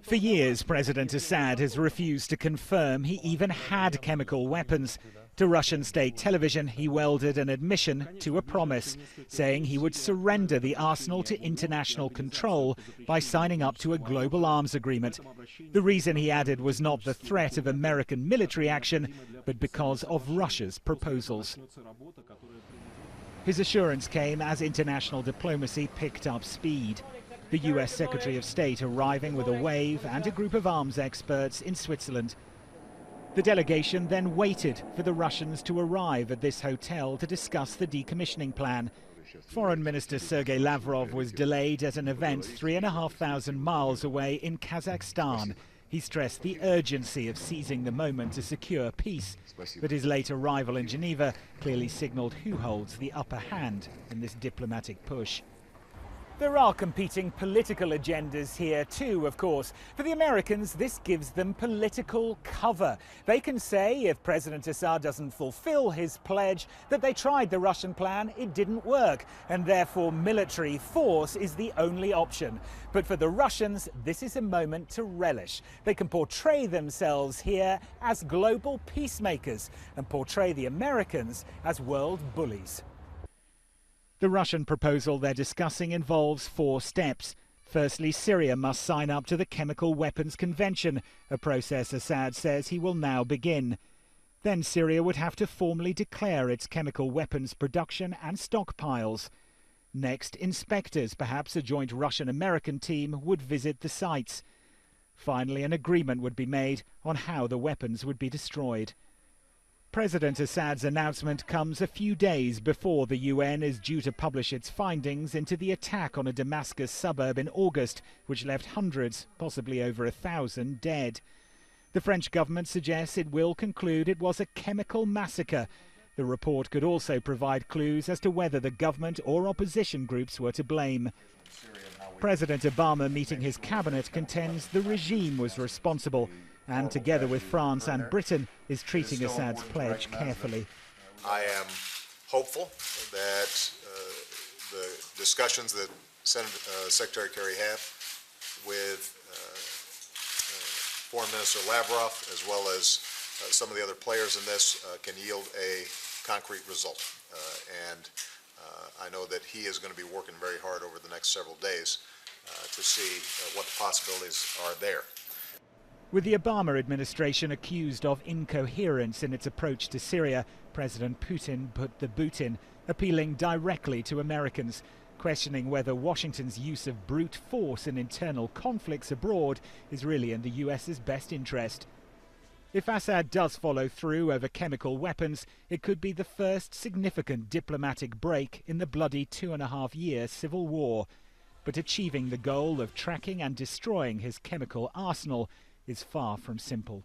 For years, President Assad has refused to confirm he even had chemical weapons. To Russian state television, he welded an admission to a promise, saying he would surrender the arsenal to international control by signing up to a global arms agreement. The reason, he added, was not the threat of American military action, but because of Russia's proposals. His assurance came as international diplomacy picked up speed. The US Secretary of State arriving with a wave and a group of arms experts in Switzerland. The delegation then waited for the Russians to arrive at this hotel to discuss the decommissioning plan. Foreign Minister Sergei Lavrov was delayed at an event 3,500 miles away in Kazakhstan. He stressed the urgency of seizing the moment to secure peace, but his late arrival in Geneva clearly signaled who holds the upper hand in this diplomatic push. There are competing political agendas here too, of course. For the Americans, this gives them political cover. They can say, if President Assad doesn't fulfill his pledge, that they tried the Russian plan, it didn't work, and therefore military force is the only option. But for the Russians, this is a moment to relish. They can portray themselves here as global peacemakers and portray the Americans as world bullies. The Russian proposal they're discussing involves 4 steps. Firstly, Syria must sign up to the Chemical Weapons Convention, a process Assad says he will now begin. Then Syria would have to formally declare its chemical weapons production and stockpiles. Next, inspectors, perhaps a joint Russian-American team, would visit the sites. Finally, an agreement would be made on how the weapons would be destroyed. President Assad's announcement comes a few days before the UN is due to publish its findings into the attack on a Damascus suburb in August, which left hundreds, possibly over 1,000, dead. The French government suggests it will conclude it was a chemical massacre. The report could also provide clues as to whether the government or opposition groups were to blame. President Obama, meeting his cabinet, contends the regime was responsible, and together with France and Britain is treating Assad's pledge carefully. I am hopeful that the discussions that Secretary Kerry had with Foreign Minister Lavrov, as well as some of the other players in this, can yield a concrete result. And I know that he is going to be working very hard over the next several days to see what the possibilities are there. With the Obama administration accused of incoherence in its approach to Syria, President Putin put the boot in, appealing directly to Americans, questioning whether Washington's use of brute force in internal conflicts abroad is really in the US's best interest. If Assad does follow through over chemical weapons, it could be the first significant diplomatic break in the bloody 2.5-year civil war. But achieving the goal of tracking and destroying his chemical arsenal is far from simple.